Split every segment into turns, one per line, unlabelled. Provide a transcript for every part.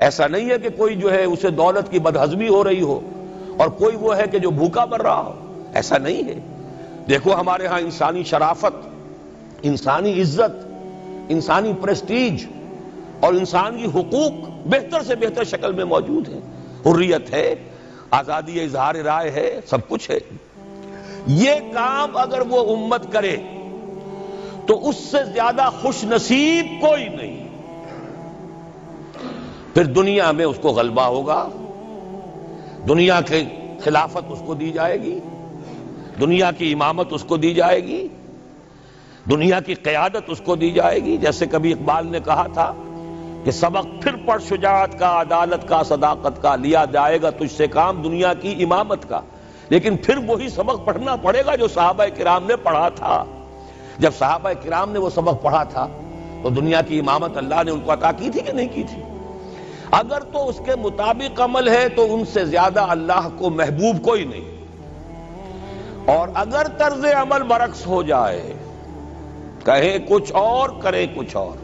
ایسا نہیں ہے کہ کوئی جو ہے اسے دولت کی بدہضمی ہو رہی ہو اور کوئی وہ ہے کہ جو بھوکا مر رہا ہو، ایسا نہیں ہے۔ دیکھو ہمارے ہاں انسانی شرافت، انسانی عزت، انسانی پریسٹیج اور انسان کی حقوق بہتر سے بہتر شکل میں موجود ہیں، حریت ہے، آزادی اظہار رائے ہے، سب کچھ ہے۔ یہ کام اگر وہ امت کرے تو اس سے زیادہ خوش نصیب کوئی نہیں۔ پھر دنیا میں اس کو غلبہ ہوگا، دنیا کی خلافت اس کو دی جائے گی، دنیا کی امامت اس کو دی جائے گی، دنیا کی قیادت اس کو دی جائے گی۔ جیسے کبھی اقبال نے کہا تھا کہ سبق پھر پڑھ شجاعت کا، عدالت کا، صداقت کا، لیا جائے گا تجھ سے کام دنیا کی امامت کا۔ لیکن پھر وہی سبق پڑھنا پڑے گا جو صحابہ کرام نے پڑھا تھا۔ جب صحابہ کرام نے وہ سبق پڑھا تھا تو دنیا کی امامت اللہ نے ان کو عطا کی تھی کہ نہیں کی تھی؟ اگر تو اس کے مطابق عمل ہے تو ان سے زیادہ اللہ کو محبوب کوئی نہیں، اور اگر طرز عمل برعکس ہو جائے، کہیں کچھ اور کریں کچھ اور،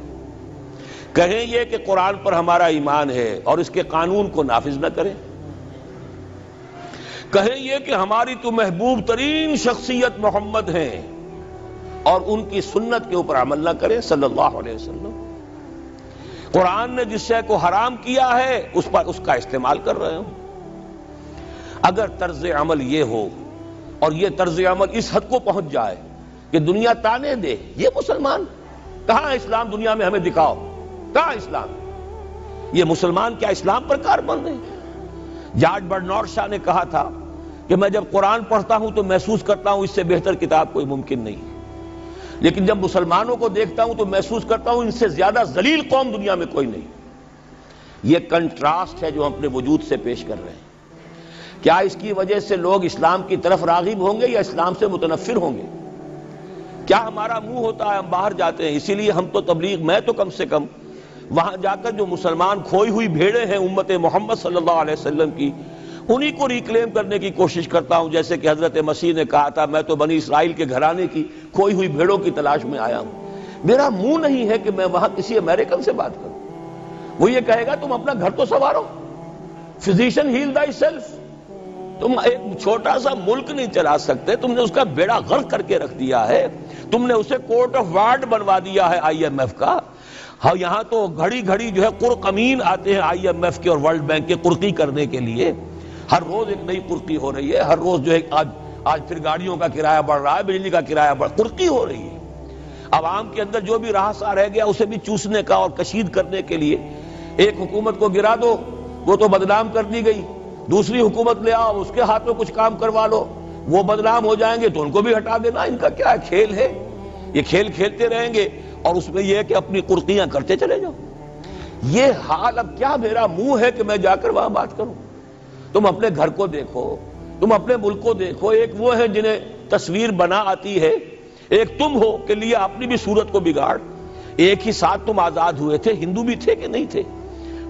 کہیں یہ کہ قرآن پر ہمارا ایمان ہے اور اس کے قانون کو نافذ نہ کریں، کہیں یہ کہ ہماری تو محبوب ترین شخصیت محمد ہیں اور ان کی سنت کے اوپر عمل نہ کریں صلی اللہ علیہ وسلم، قرآن نے جس شے کو حرام کیا ہے اس پر اس کا استعمال کر رہے ہوں۔ اگر طرز عمل یہ ہو اور یہ طرز عمل اس حد کو پہنچ جائے کہ دنیا تانے دے یہ مسلمان کہاں اسلام، دنیا میں ہمیں دکھاؤ کہاں اسلام، یہ مسلمان کیا اسلام پر کاربند ہیں؟ جارج برنارڈ شاہ نے کہا تھا کہ میں جب قرآن پڑھتا ہوں تو محسوس کرتا ہوں اس سے بہتر کتاب کوئی ممکن نہیں، لیکن جب مسلمانوں کو دیکھتا ہوں تو محسوس کرتا ہوں ان سے زیادہ ذلیل قوم دنیا میں کوئی نہیں۔ یہ کنٹراسٹ ہے جو ہم اپنے وجود سے پیش کر رہے ہیں۔ کیا اس کی وجہ سے لوگ اسلام کی طرف راغب ہوں گے یا اسلام سے متنفر ہوں گے؟ کیا ہمارا منہ ہوتا ہے ہم باہر جاتے ہیں؟ اسی لیے ہم تو تبلیغ، میں تو کم سے کم وہاں جا کر جو مسلمان کھوئی ہوئی بھیڑیں ہیں امت محمد صلی اللہ علیہ وسلم کی، انہی کو ریکلیم کرنے کی کوشش کرتا ہوں، جیسے کہ حضرت مسیح نے کہا تھا میں تو بنی اسرائیل کے گھرانے کی کھوئی ہوئی بھیڑوں کی تلاش میں آیا ہوں۔ میرا منہ نہیں ہے کہ میں وہاں کسی امریکن سے بات کروں، وہ یہ کہے گا تم اپنا گھر تو سنوارو، فزیشین ہیل تھائی سیلف۔ تم ایک چھوٹا سا ملک نہیں چلا سکتے، تم نے اس کا بیڑا غرق کر کے رکھ دیا ہے، تم نے اسے کورٹ آف وارڈ بنوا دیا ہے آئی ایم ایف کا۔ ہاں یہاں تو گھڑی گھڑی جو ہے قرقمین آتے ہیں آئی ایم ایف کے اور ورلڈ بینک کے قرقی کرنے کے لیے، ہر روز ایک نئی قرقی ہو رہی ہے، ہر روز جو ہے آج پھر گاڑیوں کا کرایہ بڑھ رہا ہے، بجلی کا کرایہ قرقی ہو رہی ہے۔ عوام کے اندر جو بھی رہا رہ گیا اسے بھی چوسنے کا اور کشید کرنے کے لیے ایک حکومت کو گرا دو، وہ تو بدنام کر دی گئی، دوسری حکومت لے آؤ اس کے ہاتھ میں کچھ کام کروا لو، وہ بدنام ہو جائیں گے تو ان کو بھی ہٹا دینا۔ ان کا کیا کھیل ہے؟ یہ کھیل کھیلتے رہیں گے اور اس میں یہ ہے کہ اپنی قرقیاں کرتے چلے جاؤ۔ یہ حال اب کیا میرا منہ ہے کہ میں جا کر وہاں بات کروں؟ تم اپنے گھر کو دیکھو، تم اپنے ملک کو دیکھو، ایک وہ ہے جنہیں تصویر بنا آتی ہے، ایک تم ہو کہ لیا اپنی بھی صورت کو بگاڑ۔ ایک ہی ساتھ تم آزاد ہوئے تھے، ہندو بھی تھے کہ نہیں تھے؟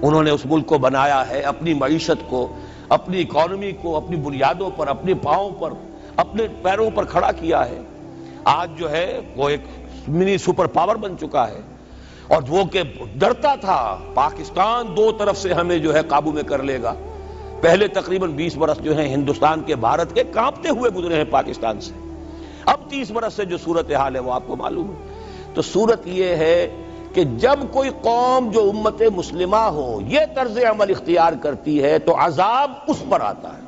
انہوں نے اس ملک کو بنایا ہے، اپنی معیشت کو، اپنی اکانومی کو اپنی بنیادوں پر، اپنے پاؤں پر، اپنے پیروں پر کھڑا کیا ہے۔ آج جو ہے وہ ایک منی سپر پاور بن چکا ہے، اور وہ کہ ڈرتا تھا پاکستان دو طرف سے ہمیں جو ہے قابو میں کر لے گا۔ پہلے تقریباً 20 برس جو ہیں ہندوستان کے، بھارت کے کانپتے ہوئے گزرے ہیں پاکستان سے، اب 30 برس سے جو صورتحال ہے وہ آپ کو معلوم ہے۔ تو صورت یہ ہے کہ جب کوئی قوم جو امت مسلمہ ہو یہ طرز عمل اختیار کرتی ہے تو عذاب اس پر آتا ہے۔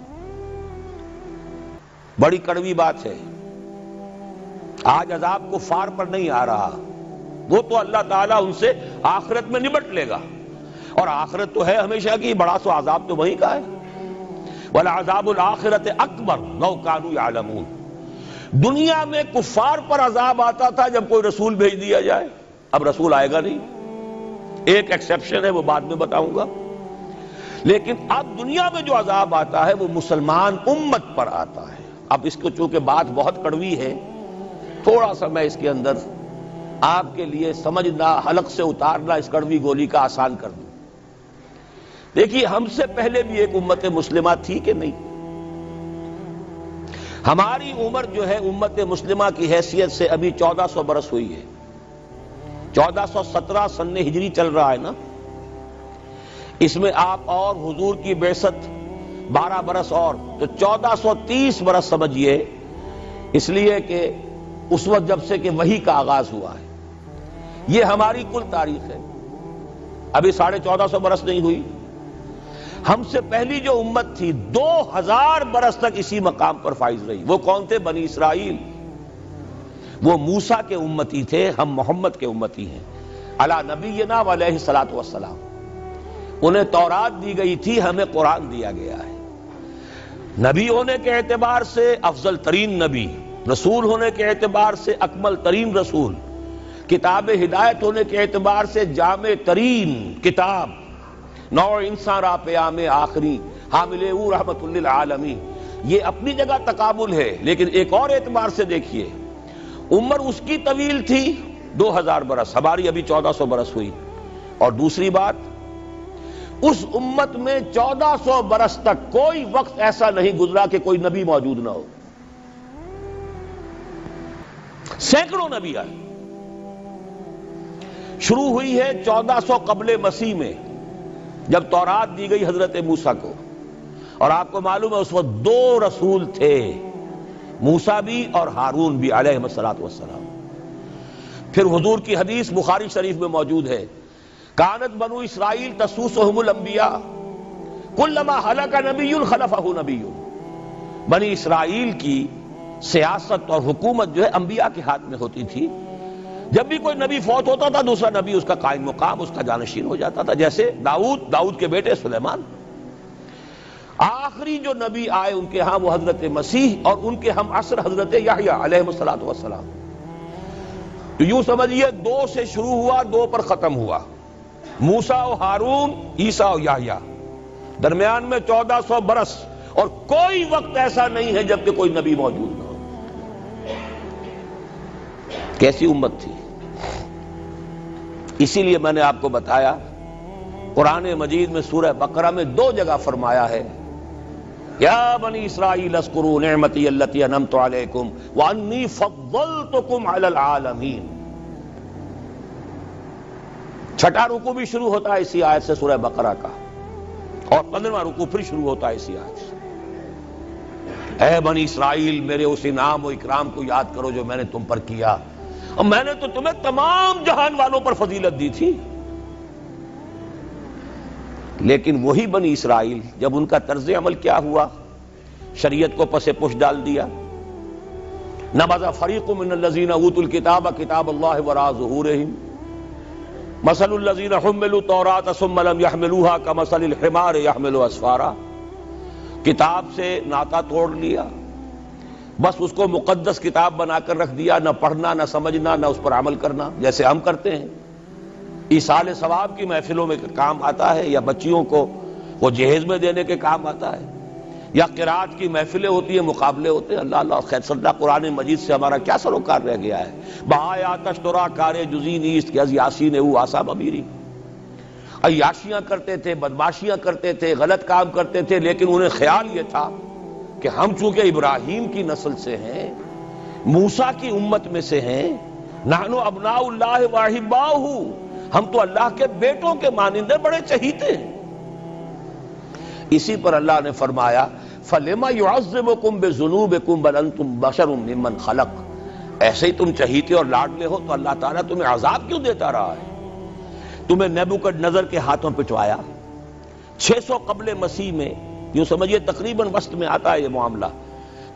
بڑی کڑوی بات ہے، آج عذاب کفار پر نہیں آ رہا، وہ تو اللہ تعالیٰ ان سے آخرت میں نمٹ لے گا، اور آخرت تو ہے ہمیشہ کی، بڑا سو عذاب تو وہیں کا ہے۔ وَلَعَذَابُ الْآخِرَةِ أَكْبَرُ لَوْ كَانُوا يَعْلَمُونَ۔ دنیا میں کفار پر عذاب آتا تھا جب کوئی رسول بھیج دیا جائے، اب رسول آئے گا نہیں، ایک ایکسیپشن ہے وہ بعد میں بتاؤں گا، لیکن اب دنیا میں جو عذاب آتا ہے وہ مسلمان امت پر آتا ہے۔ اب اس کو چونکہ بات بہت کڑوی ہے، تھوڑا سا میں اس کے اندر آپ کے لیے سمجھنا، حلق سے اتارنا اس کڑوی گولی کا آسان کر دوں۔ دیکھیے ہم سے پہلے بھی ایک امت مسلمہ تھی کہ نہیں؟ ہماری عمر جو ہے امت مسلمہ کی حیثیت سے ابھی 1400 برس ہوئی ہے، 1417 سن ہجری چل رہا ہے نا۔ اس میں آپ اور حضور کی بعثت 12 برس اور، تو 1430 برس سمجھیے، اس لیے کہ اس وقت جب سے کہ وحی کا آغاز ہوا ہے۔ یہ ہماری کل تاریخ ہے، ابھی 1450 برس نہیں ہوئی۔ ہم سے پہلی جو امت تھی 2000 برس تک اسی مقام پر فائز رہی۔ وہ کون تھے؟ بنی اسرائیل۔ وہ موسیٰ کے امتی تھے، ہم محمد کے امتی ہیں علی نبینا و علیہ الصلوۃ والسلام۔ انہیں تورات دی گئی تھی، ہمیں قرآن دیا گیا ہے۔ نبی ہونے کے اعتبار سے افضل ترین نبی، رسول ہونے کے اعتبار سے اکمل ترین رسول، کتاب ہدایت ہونے کے اعتبار سے جامع ترین کتاب، نوع انسان را پیام آخری حامل او رحمت للعالمین۔ یہ اپنی جگہ تقابل ہے، لیکن ایک اور اعتبار سے دیکھیے، عمر اس کی طویل تھی 2000 برس، ہماری ابھی 1400 برس ہوئی۔ اور دوسری بات، اس امت میں 1400 برس تک کوئی وقت ایسا نہیں گزرا کہ کوئی نبی موجود نہ ہو۔ سینکڑوں نبی آئے۔ شروع ہوئی ہے 1400 قبل مسیح میں، جب تورات دی گئی حضرت موسیٰ کو، اور آپ کو معلوم ہے اس وقت 2 رسول تھے، موسیٰ بھی اور ہارون بھی علیہ الصلوۃ والسلام۔ پھر حضور کی حدیث بخاری شریف میں موجود ہے، کانت بنو اسرائیل تسوسہم الانبیاء کلما ہلک نبی خلفہ نبی۔ بنی اسرائیل کی سیاست اور حکومت جو ہے انبیاء کے ہاتھ میں ہوتی تھی۔ جب بھی کوئی نبی فوت ہوتا تھا دوسرا نبی اس کا قائم مقام، اس کا جانشین ہو جاتا تھا، جیسے داؤد کے بیٹے سلیمان۔ آخری جو نبی آئے ان کے ہاں وہ حضرت مسیح، اور ان کے ہم عصر حضرت یحییٰ علیہ الصلوۃ والسلام۔ تو یوں سمجھیے 2 سے شروع ہوا، 2 پر ختم ہوا، موسیٰ و ہارون، عیسیٰ و یحییٰ، درمیان میں 1400 برس، اور کوئی وقت ایسا نہیں ہے جب کہ کوئی نبی موجود نہ ہو۔ کیسی امت تھی! اسی لیے میں نے آپ کو بتایا، قرآن مجید میں سورہ بقرہ میں 2 جگہ فرمایا ہے، یا بنی اسرائیل اذکروا نعمتی التی انعمت علیکم وانی فضلتکم علی العالمین۔ چھٹا رکوع بھی شروع ہوتا ہے اسی آیت سے سورہ بقرہ کا، اور 15واں رکوع پھر شروع ہوتا ہے اسی آیت سے۔ اے بنی اسرائیل، میرے اس انعام و اکرام کو یاد کرو جو میں نے تم پر کیا، اور میں نے تو تمہیں تمام جہان والوں پر فضیلت دی تھی۔ لیکن وہی بنی اسرائیل جب ان کا طرز عمل کیا ہوا، شریعت کو پس پش ڈال دیا، نبذ فریق من الذین اوتوا الکتاب کتاب اللہ وراء ظہورہم مثل الذین حملوا التوراۃ ثم لم يحملوها كمثل الحمار يحمل اسفارا۔ کتاب سے ناطا توڑ لیا، بس اس کو مقدس کتاب بنا کر رکھ دیا، نہ پڑھنا، نہ سمجھنا، نہ اس پر عمل کرنا، جیسے ہم کرتے ہیں۔ ایصال ثواب کی محفلوں میں کام آتا ہے، یا بچیوں کو وہ جہیز میں دینے کے کام آتا ہے، یا قرات کی محفلیں ہوتی ہیں، مقابلے ہوتے ہیں۔ اللہ اللہ خیر صدہ قرآن مجید سے ہمارا کیا سروکار رہ گیا ہے۔ بآیاتش ترا کار جزی نیست کہ از یاسین او آسا بمیری۔ عیاشیاں کرتے تھے، بدماشیاں کرتے تھے، غلط کام کرتے تھے، لیکن انہیں خیال یہ تھا کہ ہم چونکہ ابراہیم کی نسل سے ہیں، موسیٰ کی امت میں سے ہیں، نحن ابناء اللہ واحباؤہ، ہم تو اللہ کے بیٹوں کے مانند بڑے چہیتے ہیں۔ اسی پر اللہ نے فرمایا فَلِمَ يُعَذِّبُكُمْ بِذُنُوبِكُمْ بَلْ أَنْتُمْ بَشَرٌ مِّمَّنْ خَلَقَ۔ ایسے ہی تم چہیتے اور لاڈلے ہو تو اللہ تعالیٰ تمہیں عذاب کیوں دیتا رہا ہے؟ تمہیں نیبوکڈنیزر کے ہاتھوں پٹوایا 600 قبل مسیح میں، یوں سمجھیے تقریباً وسط میں آتا ہے یہ معاملہ۔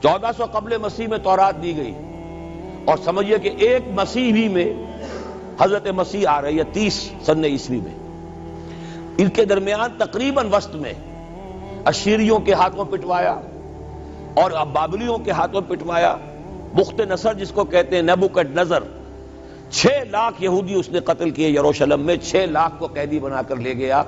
1400 قبل مسیح میں تورات دی گئی، اور سمجھیے کہ ایک مسیحی میں حضرت مسیح آ رہی ہے 30 سن عیسوی میں، ان کے درمیان تقریباً وسط میں اشیریوں کے ہاتھوں پٹوایا اور بابلیوں کے ہاتھوں پٹوایا۔ بخت نصر جس کو کہتے ہیں، نیبوکڈنیزر، 6 لاکھ یہودی اس نے قتل کیے یروشلم میں، 6 لاکھ کو قیدی بنا کر لے گیا،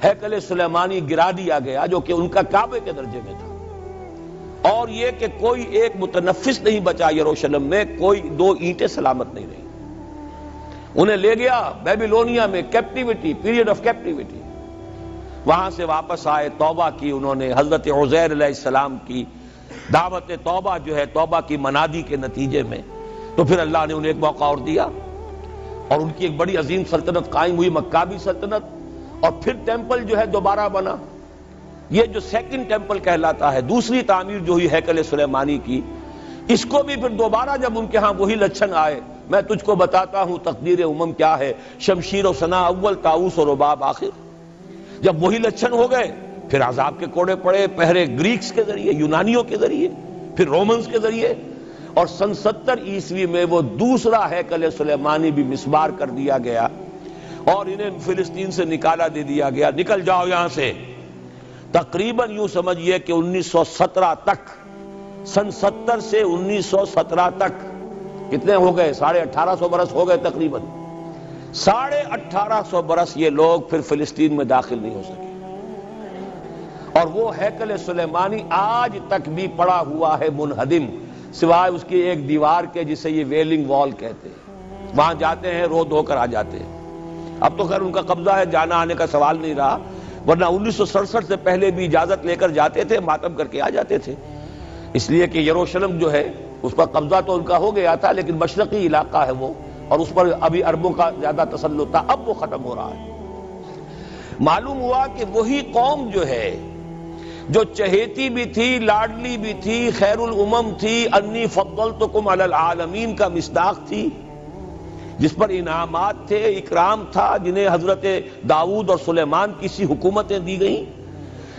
ہیکل سلیمانی گرا دیا گیا جو کہ ان کا کعبے کے درجے میں تھا، اور یہ کہ کوئی ایک متنفس نہیں بچا یروشلم میں، کوئی 2 اینٹیں سلامت نہیں رہی۔ انہیں لے گیا بیبیلونیا میں، کیپٹیوٹی، پیریڈ آف کیپٹیوٹی۔ وہاں سے واپس آئے، توبہ کی انہوں نے، حضرت عزیر علیہ السلام کی دعوت توبہ جو ہے، توبہ کی منادی کے نتیجے میں، تو پھر اللہ نے انہیں ایک موقع اور دیا، اور ان کی ایک بڑی عظیم سلطنت قائم ہوئی، مکابی سلطنت، اور پھر ٹیمپل جو ہے دوبارہ بنا. یہ جو سیکنڈ ٹیمپل کہلاتا ہے، دوسری تعمیر جو ہوئی ہیکل سلیمانی کی، اس کو بھی پھر دوبارہ جب ان کے ہاں وہی لچھن آئے، میں تجھ کو بتاتا ہوں تقدیر امم کیا ہے، شمشیر و ثنا اول، طاؤس و رباب آخر. جب وہی لچھن ہو گئے پھر عذاب کے کوڑے پڑے، پہلے گریکس کے ذریعے، یونانیوں کے ذریعے، پھر رومنز کے ذریعے، اور سن 70 عیسوی میں وہ دوسرا ہیکل سلیمانی بھی مسمار کر دیا گیا اور انہیں فلسطین سے نکالا دے دیا گیا. نکل جاؤ یہاں سے. تقریباً یوں سمجھئے کہ 1917 تک، سن 70 سے 1917 تک کتنے ہو گئے؟ 1850 برس ہو گئے تقریباً. 1850 برس یہ لوگ پھر فلسطین میں داخل نہیں ہو سکے، اور وہ ہیکل سلیمانی آج تک بھی پڑا ہوا ہے منہدم، سوائے اس کی ایک دیوار کے جسے یہ ویلنگ وال کہتے ہیں. وہاں جاتے ہیں، رو دھو کر آ جاتے ہیں. اب تو خیر ان کا قبضہ ہے، جانا آنے کا سوال نہیں رہا، ورنہ 1967 سے پہلے بھی اجازت لے کر جاتے تھے، ماتم کر کے آ جاتے تھے. اس لیے کہ یروشلم جو ہے اس پر قبضہ تو ان کا ہو گیا تھا، لیکن مشرقی علاقہ ہے وہ، اور اس پر ابھی عربوں کا زیادہ تسلط تھا. اب وہ ختم ہو رہا ہے. معلوم ہوا کہ وہی قوم جو ہے، جو چہیتی بھی تھی، لاڈلی بھی تھی، خیر الامم تھی، انی فضلتکم علی العالمین کا مصداق تھی، جس پر انعامات تھے، اکرام تھا، جنہیں حضرت داؤد اور سلیمان کی سی حکومتیں دی گئیں،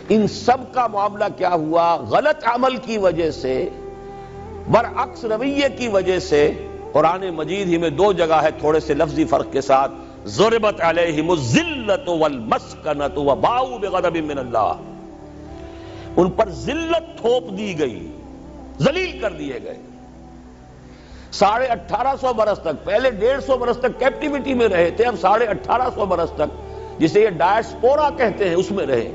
ان سب کا معاملہ کیا ہوا؟ غلط عمل کی وجہ سے، برعکس رویے کی وجہ سے. قرآن مجید ہی میں 2 جگہ ہے تھوڑے سے لفظی فرق کے ساتھ، ضربت علیہم الذلۃ والمسکنۃ وباؤوا بغضب من اللہ. ان پر ذلت تھوپ دی گئی، ذلیل کر دیے گئے. 1850 برس تک، پہلے 150 برس تک کیپٹیوٹی میں رہے تھے، اب 1850 برس تک جسے یہ ڈائسپورا کہتے ہیں اس میں رہے.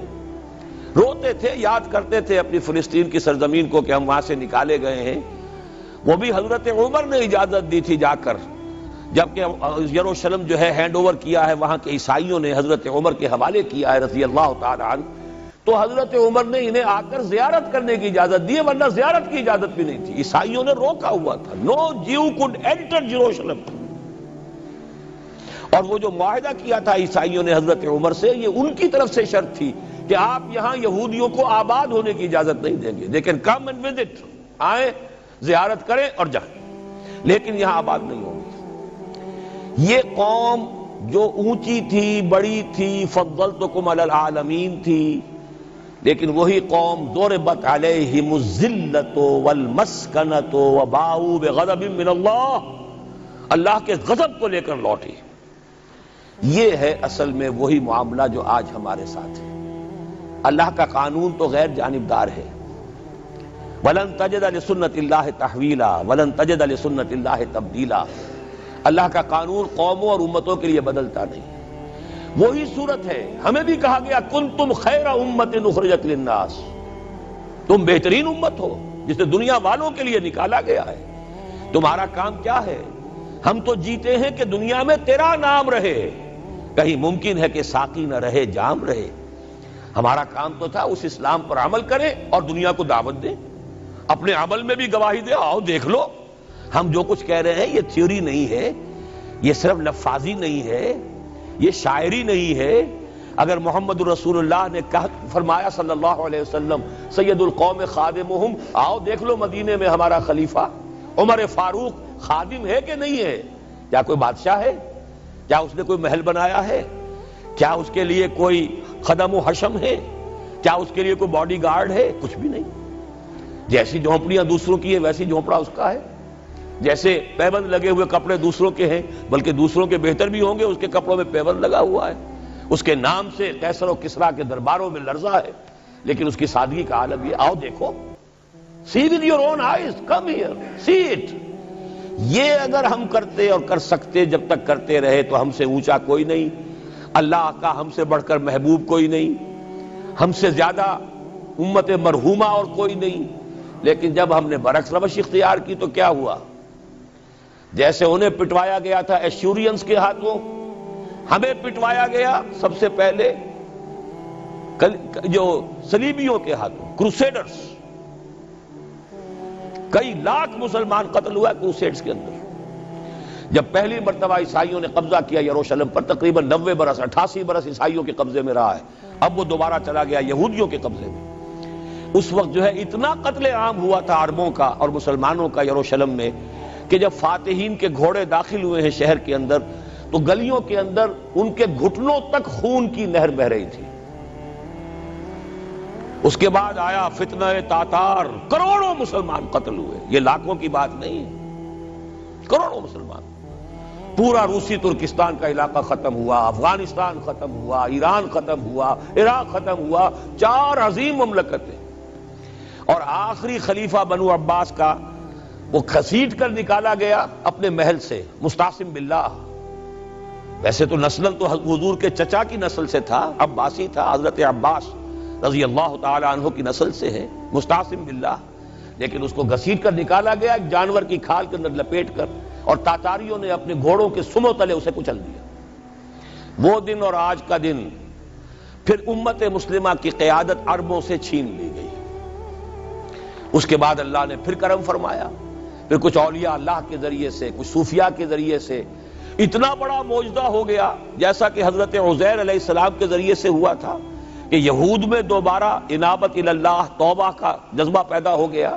روتے تھے، یاد کرتے تھے اپنی فلسطین کی سرزمین کو کہ ہم وہاں سے نکالے گئے ہیں. وہ بھی حضرت عمر نے اجازت دی تھی جا کر، جبکہ یروشلم جو ہے ہینڈ اوور کیا ہے وہاں کے عیسائیوں نے، حضرت عمر کے حوالے کیا ہے رضی اللہ تعالی عنہ. تو حضرت عمر نے انہیں آ کر زیارت کرنے کی اجازت دی، ورنہ زیارت کی اجازت بھی نہیں تھی. عیسائیوں نے روکا ہوا تھا، نو جیو کوڈ انٹر جیروشلم. اور وہ جو معاہدہ کیا تھا عیسائیوں نے حضرت عمر سے، یہ ان کی طرف سے شرط تھی کہ آپ یہاں یہودیوں کو آباد ہونے کی اجازت نہیں دیں گے، لیکن کم اینڈ وزٹ، آئیں، زیارت کریں اور جائیں، لیکن یہاں آباد نہیں ہوں گے. یہ قوم جو اونچی تھی، بڑی تھی، فضلتکم علی العالمین تھی، لیکن وہی قوم ضربت علیہم الذلۃ والمسکنۃ وباؤوا بغضب من اللہ، اللہ کے غضب کو لے کر لوٹی. یہ ہے اصل میں وہی معاملہ جو آج ہمارے ساتھ ہے. اللہ کا قانون تو غیر جانبدار ہے. وَلَن تَجِدَ لِسُنَّتِ اللَّهِ تَحْوِيلًا وَلَن تَجِدَ لِسُنَّتِ اللَّهِ تَبْدِيلًا. اللہ کا قانون قوموں اور امتوں کے لیے بدلتا نہیں. وہی صورت ہے، ہمیں بھی کہا گیا کنتم خیر امت اخرجت للناس، تم بہترین امت ہو جسے دنیا والوں کے لیے نکالا گیا ہے. تمہارا کام کیا ہے؟ ہم تو جیتے ہیں کہ دنیا میں تیرا نام رہے، کہیں ممکن ہے کہ ساقی نہ رہے، جام رہے. ہمارا کام تو تھا اس اسلام پر عمل کرے اور دنیا کو دعوت دے، اپنے عمل میں بھی گواہی دے، آؤ دیکھ لو ہم جو کچھ کہہ رہے ہیں یہ تھیوری نہیں ہے، یہ صرف لفاظی نہیں ہے، یہ شاعری نہیں ہے. اگر محمد رسول اللہ نے فرمایا صلی اللہ علیہ وسلم سید القوم خادمہم، آؤ دیکھ لو مدینے میں ہمارا خلیفہ عمر فاروق خادم ہے کہ نہیں ہے؟ کیا کوئی بادشاہ ہے؟ کیا اس نے کوئی محل بنایا ہے؟ کیا اس کے لیے کوئی خدم و حشم ہے؟ کیا اس کے لیے کوئی باڈی گارڈ ہے؟ کچھ بھی نہیں. جیسی جھونپڑیاں دوسروں کی ہیں ویسی جھونپڑا اس کا ہے. جیسے پیبند لگے ہوئے کپڑے دوسروں کے ہیں، بلکہ دوسروں کے بہتر بھی ہوں گے، اس کے کپڑوں میں پیبند لگا ہوا ہے. اس کے نام سے قیصر و کسریٰ کے درباروں میں لرزہ ہے، لیکن اس کی سادگی کا عالم یہ. آؤ دیکھو، see with your own eyes, come here, see it. یہ اگر ہم کرتے اور کر سکتے، جب تک کرتے رہے تو ہم سے اونچا کوئی نہیں، اللہ کا ہم سے بڑھ کر محبوب کوئی نہیں، ہم سے زیادہ امت مرحومہ اور کوئی نہیں. لیکن جب ہم نے برعکس روش اختیار کی تو کیا ہوا؟ جیسے انہیں پٹوایا گیا تھا ایشورینز کے ہاتھوں، ہمیں پٹوایا گیا سب سے پہلے جو صلیبیوں کے ہاتھوں، کروسیڈرز. کئی لاکھ مسلمان قتل ہوا کروسیڈز کے اندر. جب پہلی مرتبہ عیسائیوں نے قبضہ کیا یروشلم پر، تقریباً 90 برس 88 برس عیسائیوں کے قبضے میں رہا ہے، اب وہ دوبارہ چلا گیا یہودیوں کے قبضے میں۔ اس وقت جو ہے اتنا قتل عام ہوا تھا عربوں کا اور مسلمانوں کا یروشلم میں کہ جب فاتحین کے گھوڑے داخل ہوئے ہیں شہر کے اندر تو گلیوں کے اندر ان کے گھٹنوں تک خون کی نہر بہہ رہی تھی۔ اس کے بعد آیا فتنہ تاتار، کروڑوں مسلمان قتل ہوئے، یہ لاکھوں کی بات نہیں ہے، کروڑوں مسلمان۔ پورا روسی ترکستان کا علاقہ ختم ہوا، افغانستان ختم ہوا، ایران ختم ہوا، عراق ختم ہوا، 4 عظیم مملکتیں۔ اور آخری خلیفہ بنو عباس کا وہ گھسیٹ کر نکالا گیا اپنے محل سے، مستعصم باللہ۔ ویسے تو نسل تو حضور کے چچا کی نسل سے تھا، عباسی تھا، حضرت عباس رضی اللہ تعالی عنہ کی نسل سے ہے، مستعصم باللہ، لیکن اس کو گھسیٹ کر نکالا گیا ایک جانور کی کھال کے اندر لپیٹ کر، اور تاتاریوں نے اپنے گھوڑوں کے سموں تلے اسے کچل دیا۔ وہ دن اور آج کا دن پھر امت مسلمہ کی قیادت عربوں سے چھین لی گئی۔ اس کے بعد اللہ نے پھر کرم فرمایا، پھر کچھ اولیاء اللہ کے ذریعے سے، کچھ صوفیاء کے ذریعے سے اتنا بڑا معجزہ ہو گیا، جیسا کہ حضرت عزیر علیہ السلام کے ذریعے سے ہوا تھا کہ یہود میں دوبارہ انابت اللہ، توبہ کا جذبہ پیدا ہو گیا۔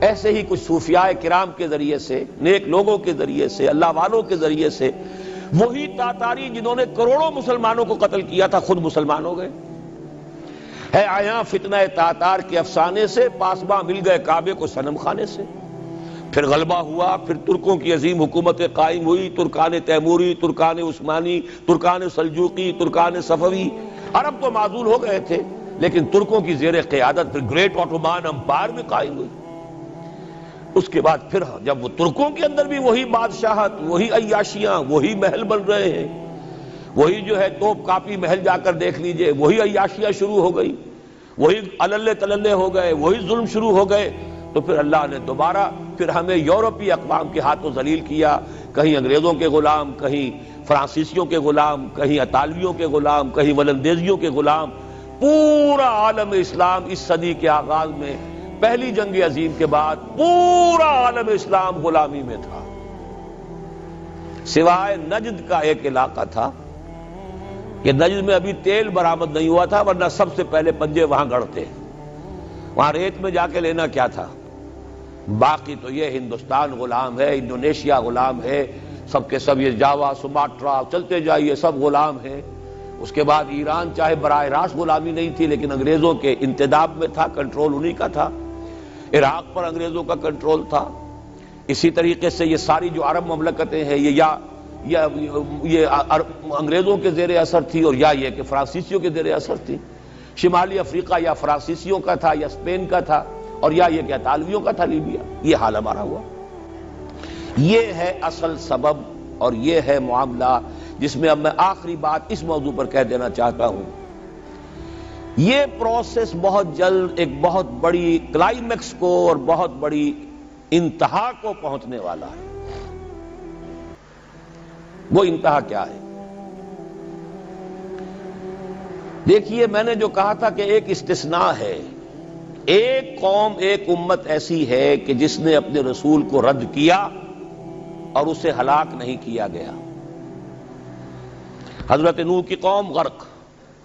ایسے ہی کچھ صوفیاء کرام کے ذریعے سے، نیک لوگوں کے ذریعے سے، اللہ والوں کے ذریعے سے، وہی تاتاری جنہوں نے کروڑوں مسلمانوں کو قتل کیا تھا خود مسلمان ہو گئے۔ ہے آیا فتنہ تاتار کے افسانے سے، پاسباں مل گئے کعبے کو صنم خانے سے۔ پھر غلبہ ہوا، پھر ترکوں کی عظیم حکومت قائم ہوئی، ترکان تیموری، Terken Usmani, Terken Seljuqi, Terken صفوی۔ عرب تو معزول ہو گئے تھے، لیکن ترکوں کی زیر قیادت پھر گریٹ آٹومان امپائر بھی قائم ہوئی۔ اس کے بعد پھر جب وہ ترکوں کے اندر بھی وہی بادشاہت، وہی عیاشیاں، وہی محل بن رہے ہیں، وہی جو ہے توپ کاپی محل جا کر دیکھ لیجئے، وہی عیاشیاں شروع ہو گئی، وہی اللے تللے ہو گئے، وہی ظلم شروع ہو گئے، تو پھر اللہ نے دوبارہ پھر ہمیں یورپی اقوام کے ہاتھوں ذلیل کیا، کہیں انگریزوں کے غلام، کہیں فرانسیسیوں کے غلام، کہیں اطالویوں کے غلام، کہیں ولندیزیوں کے غلام۔ پورا عالم اسلام اس صدی کے آغاز میں پہلی جنگ عظیم کے بعد پورا عالم اسلام غلامی میں تھا، سوائے نجد کا ایک علاقہ تھا کہ نجد میں ابھی تیل برآمد نہیں ہوا تھا، ورنہ سب سے پہلے پنجے وہاں گڑتے، وہاں ریت میں جا کے لینا کیا تھا۔ باقی تو یہ ہندوستان غلام ہے، انڈونیشیا غلام ہے، سب کے سب یہ جاوا، سماٹرا، چلتے جائیے سب غلام ہیں۔ اس کے بعد ایران چاہے براہ راست غلامی نہیں تھی لیکن انگریزوں کے انتداب میں تھا، کنٹرول انہی کا تھا۔ عراق پر انگریزوں کا کنٹرول تھا۔ اسی طریقے سے یہ ساری جو عرب مملکتیں ہیں یہ انگریزوں کے زیر اثر تھی، اور یا یہ کہ فرانسیسیوں کے زیر اثر تھی۔ شمالی افریقہ یا فرانسیسیوں کا تھا یا اسپین کا تھا، اور یا یہ کہ اطالویوں کا تھا لیبیا۔ یہ حال ہمارا ہوا۔ یہ ہے اصل سبب اور یہ ہے معاملہ جس میں اب میں آخری بات اس موضوع پر کہہ دینا چاہتا ہوں۔ یہ پروسیس بہت جلد ایک بہت بڑی کلائمیکس کو اور بہت بڑی انتہا کو پہنچنے والا ہے۔ وہ انتہا کیا ہے؟ دیکھیے، میں نے جو کہا تھا کہ ایک استثناء ہے، ایک قوم، ایک امت ایسی ہے کہ جس نے اپنے رسول کو رد کیا اور اسے ہلاک نہیں کیا گیا۔ حضرت نوح کی قوم غرق،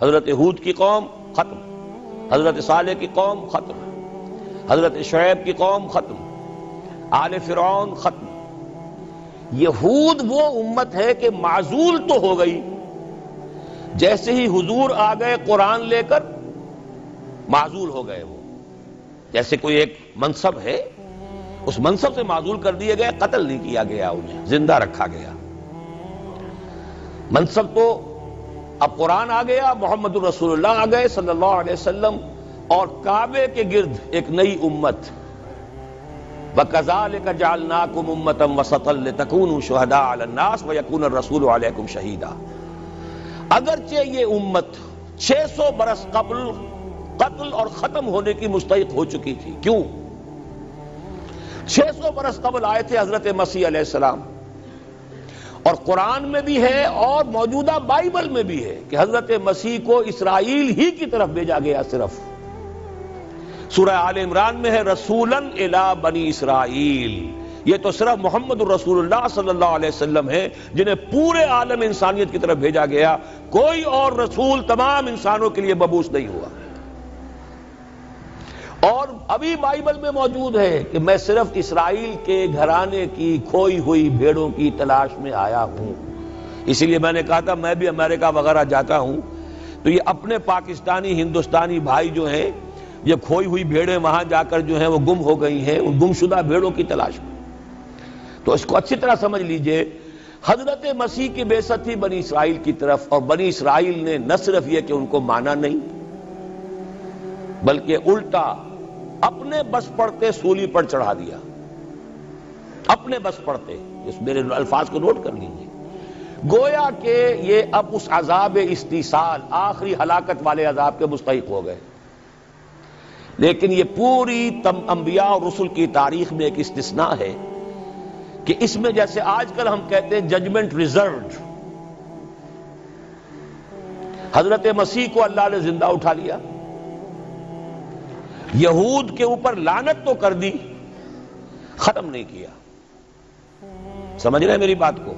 حضرت ہود کی قوم ختم، حضرت صالح کی قوم ختم، حضرت شعیب کی قوم ختم، آل فرعون ختم۔ یہود وہ امت ہے کہ معزول تو ہو گئی، جیسے ہی حضور آ گئے قرآن لے کر معزول ہو گئے۔ وہ جیسے کوئی ایک منصب ہے، اس منصب سے معزول کر دیے گئے، قتل نہیں کیا گیا، انہیں زندہ رکھا گیا۔ منصب تو اب قرآن آ گیا، محمد الرسول اللہ آ گئے صلی اللہ علیہ وسلم، اور کعبے کے گرد ایک نئی امت۔ وَكَذَلِكَ جَعَلْنَاكُمْ أُمَّةً وَسَطًا لِتَكُونُوا شُهَدَاءَ عَلَى النَّاسِ وَيَكُونَ الرَّسُولُ عَلَيْكُمْ شَهِيدًا۔ اگرچہ یہ امت 600 برس قبل قتل اور ختم ہونے کی مستحق ہو چکی تھی۔ کیوں؟ 600 برس قبل آئے تھے حضرت مسیح علیہ السلام، اور قرآن میں بھی ہے اور موجودہ بائبل میں بھی ہے کہ حضرت مسیح کو اسرائیل ہی کی طرف بھیجا گیا۔ صرف سورہ آل عمران میں ہے رسولاً الی بنی اسرائیل، یہ تو صرف محمد الرسول اللہ صلی اللہ علیہ وسلم ہیں جنہیں پورے عالم انسانیت کی طرف بھیجا گیا. کوئی اور رسول تمام انسانوں کے لیے مبعوث نہیں ہوا. اور ابھی بائبل میں موجود ہے کہ میں صرف اسرائیل کے گھرانے کی کھوئی ہوئی بھیڑوں کی تلاش میں آیا ہوں. اسی لیے میں نے کہا تھا میں بھی امریکہ وغیرہ جاتا ہوں تو یہ اپنے پاکستانی ہندوستانی بھائی جو ہیں یہ کھوئی ہوئی بھیڑیں وہاں جا کر جو ہیں وہ گم ہو گئی ہیں، ان گمشدہ بھیڑوں کی تلاش میں. تو اس کو اچھی طرح سمجھ لیجئے، حضرت مسیح کی بعثت تھی بنی اسرائیل کی طرف، اور بنی اسرائیل نے نہ صرف یہ کہ ان کو مانا نہیں بلکہ الٹا اپنے بس پڑتے سولی پر چڑھا دیا. اپنے بس پڑتے، اس میرے الفاظ کو نوٹ کر لیجئے. گویا کہ یہ اب اس عذاب استیصال، آخری ہلاکت والے عذاب کے مستحق ہو گئے. لیکن یہ پوری انبیاء اور رسل کی تاریخ میں ایک استثناء ہے کہ اس میں جیسے آج کل ہم کہتے ہیں ججمنٹ ریزروڈ، حضرت مسیح کو اللہ نے زندہ اٹھا لیا، یہود کے اوپر لعنت تو کر دی، ختم نہیں کیا. سمجھ رہے ہیں میری بات کو؟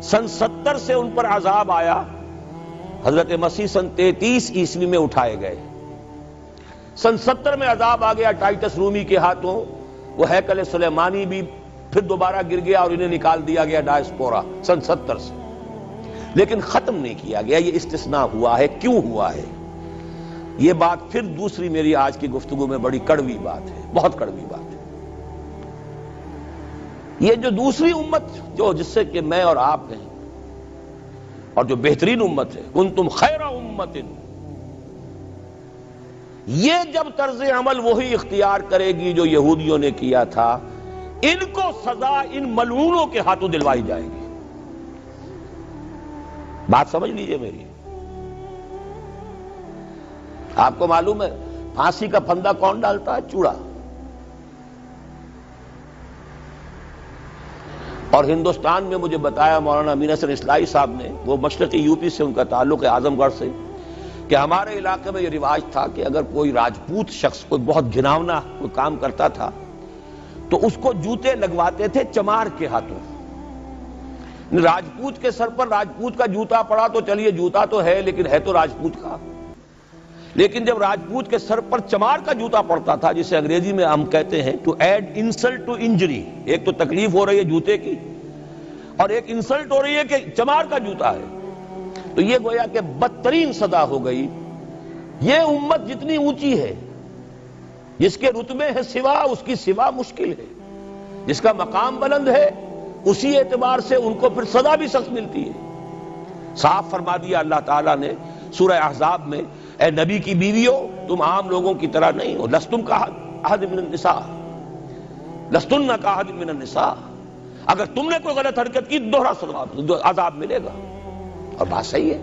سن 70 سے ان پر عذاب آیا، حضرت مسیح سن 33 عیسوی میں اٹھائے گئے. سن 70 میں عذاب آ گیا ٹائٹس رومی کے ہاتھوں، وہ ہیکل سلیمانی بھی پھر دوبارہ گر گیا اور انہیں نکال دیا گیا ڈائسپورا سن 70 سے. لیکن ختم نہیں کیا گیا. یہ استثناء ہوا ہے. کیوں ہوا ہے؟ یہ بات پھر دوسری میری آج کی گفتگو میں بڑی کڑوی بات ہے، بہت کڑوی بات ہے. یہ جو دوسری امت جو جس سے کہ میں اور آپ ہیں، اور جو بہترین امت ہے، کنتم خیر امت، یہ جب طرز عمل وہی اختیار کرے گی جو یہودیوں نے کیا تھا، ان کو سزا ان ملعونوں کے ہاتھوں دلوائی جائے گی. بات سمجھ لیجئے میری. آپ کو معلوم ہے پھانسی کا پھندا کون ڈالتا ہے؟ چوڑا. اور ہندوستان میں مجھے بتایا مولانا امین حسن اصلاحی صاحب نے، وہ مشرقی یو پی سے ان کا تعلق ہے، اعظم گڑھ سے، کہ ہمارے علاقے میں یہ رواج تھا کہ اگر کوئی راجپوت شخص کوئی بہت گھناؤنا کوئی کام کرتا تھا تو اس کو جوتے لگواتے تھے چمار کے ہاتھوں. راجپوت کے سر پر راجپوت کا جوتا پڑا تو چلیے جوتا تو ہے لیکن ہے تو راجپوت کا. لیکن جب راجپوت کے سر پر چمار کا جوتا پڑتا تھا، جسے انگریزی میں ہم کہتے ہیں to add insult to injury, ایک تو تکلیف ہو رہی ہے جوتے کی اور ایک انسلٹ ہو رہی ہے کہ چمار کا جوتا ہے، تو یہ گویا کہ بدترین سزا ہو گئی. یہ امت جتنی اونچی ہے، جس کے رتبے ہے سوا، اس کی سوا مشکل ہے. جس کا مقام بلند ہے اسی اعتبار سے ان کو پھر سزا بھی سخت ملتی ہے. صاف فرما دیا اللہ تعالیٰ نے سورہ احزاب میں، اے نبی کی بیویوں تم عام لوگوں کی طرح نہیں ہو، لستم کاحد من النساء، لستن کاحد من النساء. اگر تم نے کوئی غلط حرکت کی دوہرا عذاب ملے گا. اور بات صحیح ہے،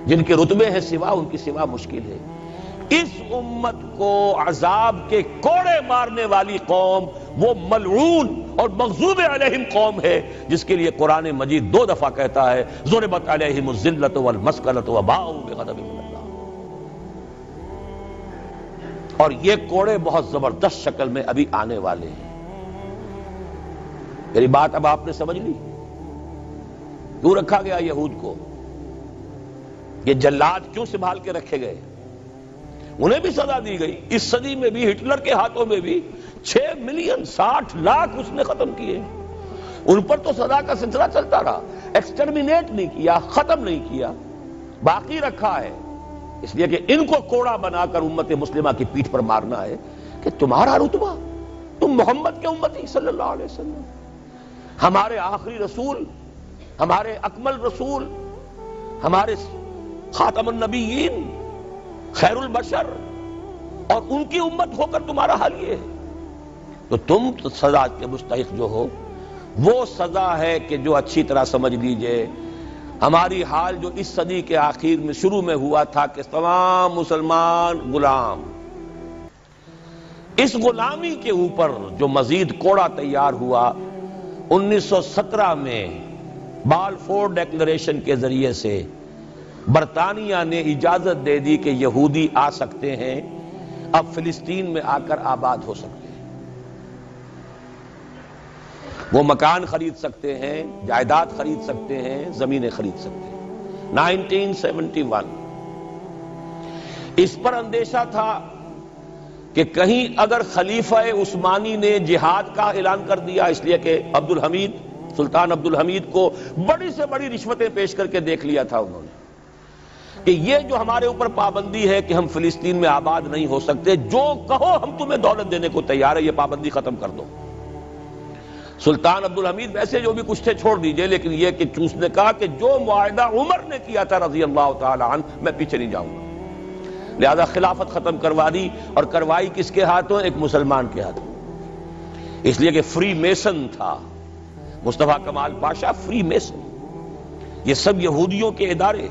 جن کے رتبے ہیں سوا ان کی سوا مشکل ہے. اس امت کو عذاب کے کوڑے مارنے والی قوم وہ ملعون اور مغضوب علیہم قوم ہے، جس کے لیے قرآن مجید 2 دفعہ کہتا ہے ضربت علیہم الذلۃ والمسکنۃ وباؤوا بغضب من اللہ. اور یہ کوڑے بہت زبردست شکل میں ابھی آنے والے ہیں. میری بات اب آپ نے سمجھ لی؟ کیوں رکھا گیا یہود کو؟ یہ جلاد کیوں سنبھال کے رکھے گئے؟ انہیں بھی سزا دی گئی. اس صدی میں بھی ہٹلر کے ہاتھوں میں بھی 6 ملین 60 لاکھ اس نے ختم کیے. ان پر تو سزا کا سلسلہ چلتا رہا. ایکسٹرمینیٹ نہیں کیا، ختم نہیں کیا، باقی رکھا ہے. اس لیے کہ ان کو کوڑا بنا کر امت مسلمہ کی پیٹھ پر مارنا ہے کہ تمہارا رتبہ، تم محمد کے امتی صلی اللہ علیہ وسلم، ہمارے آخری رسول، ہمارے اکمل رسول، ہمارے خاتم النبیین، خیر البشر، اور ان کی امت ہو کر تمہارا حال یہ ہے. تو تم سزا کے مستحق جو ہو، وہ سزا ہے کہ جو اچھی طرح سمجھ لیجئے ہماری حال جو اس صدی کے آخر میں شروع میں ہوا تھا کہ تمام مسلمان غلام، اس غلامی کے اوپر جو مزید کوڑا تیار ہوا 1917 میں بالفور ڈیکلریشن کے ذریعے سے برطانیہ نے اجازت دے دی کہ یہودی آ سکتے ہیں، اب فلسطین میں آ کر آباد ہو سکتے ہیں. وہ مکان خرید سکتے ہیں، جائیداد خرید سکتے ہیں، زمینیں خرید سکتے ہیں۔ 1971 اس پر اندیشہ تھا کہ کہیں اگر خلیفہ عثمانی نے جہاد کا اعلان کر دیا، اس لیے کہ سلطان عبد الحمید کو بڑی سے بڑی رشوتیں پیش کر کے دیکھ لیا تھا انہوں نے، کہ یہ جو ہمارے اوپر پابندی ہے کہ ہم فلسطین میں آباد نہیں ہو سکتے، جو کہو ہم تمہیں دولت دینے کو تیار ہے، یہ پابندی ختم کر دو۔ سلطان عبد الحمید ویسے جو بھی کچھ تھے چھوڑ دیجئے، لیکن یہ کہ اس نے کہا کہ جو معاہدہ عمر نے کیا تھا رضی اللہ تعالی عنہ، میں پیچھے نہیں جاؤں گا، لہذا خلافت ختم کروا دی، اور کروائی کس کے ہاتھوں؟ ایک مسلمان کے ہاتھوں، اس لیے کہ فری میسن تھا مصطفیٰ کمال پاشا، فری میسن، یہ سب یہودیوں کے ادارے۔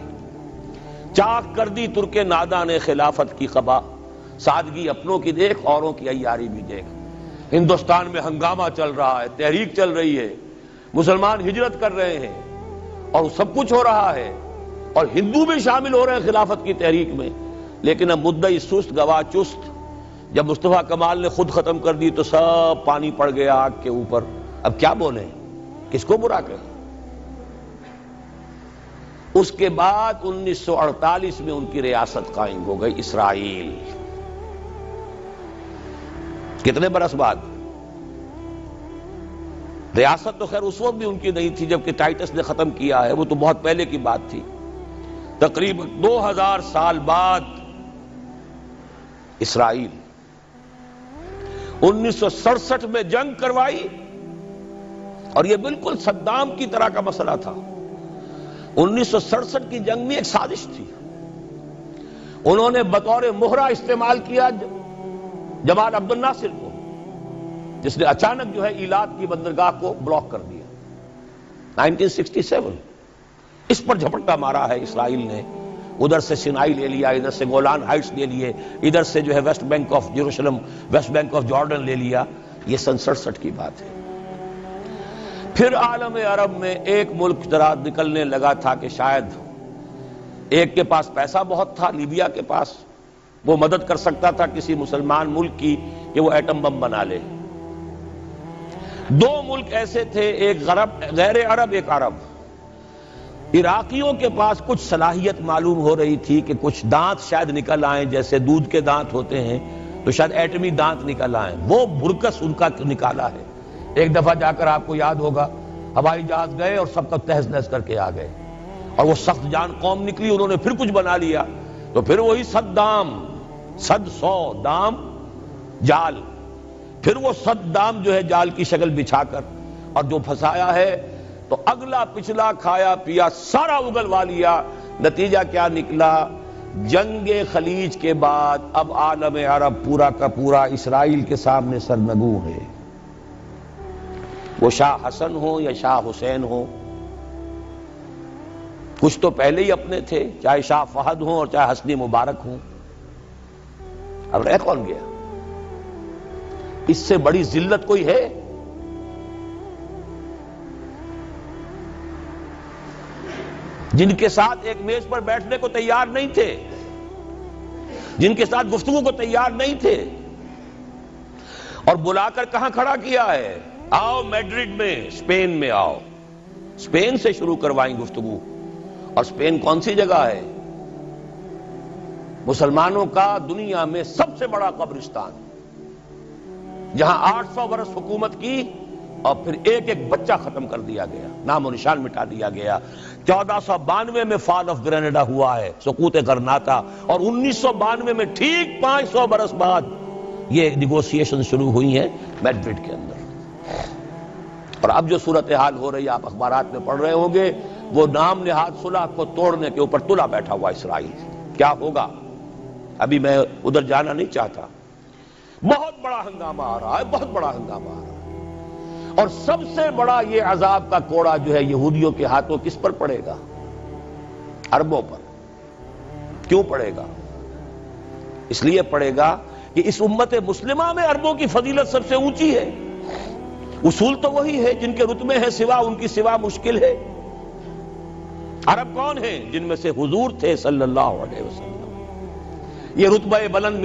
چاک کر دی ترک ناداں نے خلافت کی قبا، سادگی اپنوں کی دیکھ اوروں کی عیاری بھی دیکھ۔ ہندوستان میں ہنگامہ چل رہا ہے، تحریک چل رہی ہے، مسلمان ہجرت کر رہے ہیں اور سب کچھ ہو رہا ہے، اور ہندو بھی شامل ہو رہے ہیں خلافت کی تحریک میں، لیکن اب مدعی سست گواہ چست۔ جب مصطفیٰ کمال نے خود ختم کر دی تو سب پانی پڑ گیا آگ کے اوپر، اب کیا بولیں، کس کو برا کہیں؟ اس کے بعد 1948 میں ان کی ریاست قائم ہو گئی اسرائیل۔ کتنے برس بعد؟ ریاست تو خیر اس وقت بھی ان کی نہیں تھی جبکہ ٹائٹس نے ختم کیا ہے، وہ تو بہت پہلے کی بات تھی، تقریباً 2000 سال بعد اسرائیل۔ 1967 میں جنگ کروائی، اور یہ بالکل صدام کی طرح کا مسئلہ تھا۔ 1967 کی جنگ میں ایک سازش تھی، انہوں نے بطور مہرہ استعمال کیا جمال عبد الناصر کو، جس نے اچانک جو ہے ایلات کی بندرگاہ کو بلاک کر دیا۔ 1967 اس پر جھپٹا مارا ہے اسرائیل نے، ادھر سے سینائی لے لیا، ادھر سے گولان ہائٹس لے لیے، ادھر سے جو ہے West Bank of Jerusalem, West Bank of Jordan لے لیا۔ یہ 67 کی بات ہے۔ پھر عالم عرب میں ایک ملک ذرا نکلنے لگا تھا کہ شاید ایک کے پاس پیسہ بہت تھا، لیبیا کے پاس، وہ مدد کر سکتا تھا کسی مسلمان ملک کی کہ وہ ایٹم بم بنا لے۔ دو ملک ایسے تھے، ایک غیر عرب، ایک عرب۔ عراقیوں کے پاس کچھ صلاحیت معلوم ہو رہی تھی کہ کچھ دانت شاید نکل آئیں، جیسے دودھ کے دانت ہوتے ہیں تو شاید ایٹمی دانت نکل آئیں، وہ برکس ان کا نکالا ہے۔ ایک دفعہ جا کر آپ کو یاد ہوگا ہوائی جہاز گئے اور سب کا تہس نہس کر کے آ گئے، اور وہ سخت جان قوم نکلی، انہوں نے پھر کچھ بنا لیا، تو پھر وہی 100 دام جال، پھر وہ 100 دام جو ہے جال کی شکل بچھا کر، اور جو پھنسایا ہے تو اگلا پچھلا کھایا پیا سارا اگلوا لیا۔ نتیجہ کیا نکلا؟ جنگ خلیج کے بعد اب عالم عرب پورا کا پورا اسرائیل کے سامنے سرنگوں ہے، وہ شاہ حسن ہو یا شاہ حسین ہو، کچھ تو پہلے ہی اپنے تھے، چاہے شاہ فہد ہوں اور چاہے حسنی مبارک ہوں، اب رہ کون گیا؟ اس سے بڑی ذلت کوئی ہے؟ جن کے ساتھ ایک میز پر بیٹھنے کو تیار نہیں تھے، جن کے ساتھ گفتگو کو تیار نہیں تھے، اور بلا کر کہاں کھڑا کیا ہے؟ آؤ میڈرڈ میں، اسپین میں آؤ، اسپین سے شروع کروائیں گفتگو۔ اور اسپین کون سی جگہ ہے؟ مسلمانوں کا دنیا میں سب سے بڑا قبرستان، جہاں 800 برس حکومت کی اور پھر ایک ایک بچہ ختم کر دیا گیا، نام و نشان مٹا دیا گیا۔ 1492 میں فال آف گرینیڈا ہوا ہے، سقوط غرناطہ، اور 1992 میں ٹھیک 500 برس بعد یہ نیگوسیشن شروع ہوئی ہیں میڈرڈ کے اندر۔ اور اب جو صورتحال ہو رہی ہے، آپ اخبارات میں پڑھ رہے ہوں گے، وہ نام نہاد صلح کو توڑنے کے اوپر تلا بیٹھا ہوا اسرائیل۔ کیا ہوگا؟ ابھی میں ادھر جانا نہیں چاہتا۔ بہت بڑا ہنگامہ آ رہا ہے، بہت بڑا ہنگامہ آ رہا ہے، اور سب سے بڑا یہ عذاب کا کوڑا جو ہے یہودیوں کے ہاتھوں کس پر پڑے گا؟ عربوں پر۔ کیوں پڑے گا؟ اس لیے پڑے گا کہ اس امت مسلمہ میں عربوں کی فضیلت سب سے اونچی ہے، اصول تو وہی ہے، جن کے رتبے ہیں سوا ان کی سوا مشکل ہے۔ عرب کون ہیں؟ جن میں سے حضور تھے صلی اللہ علیہ وسلم۔ یہ رتبہ بلند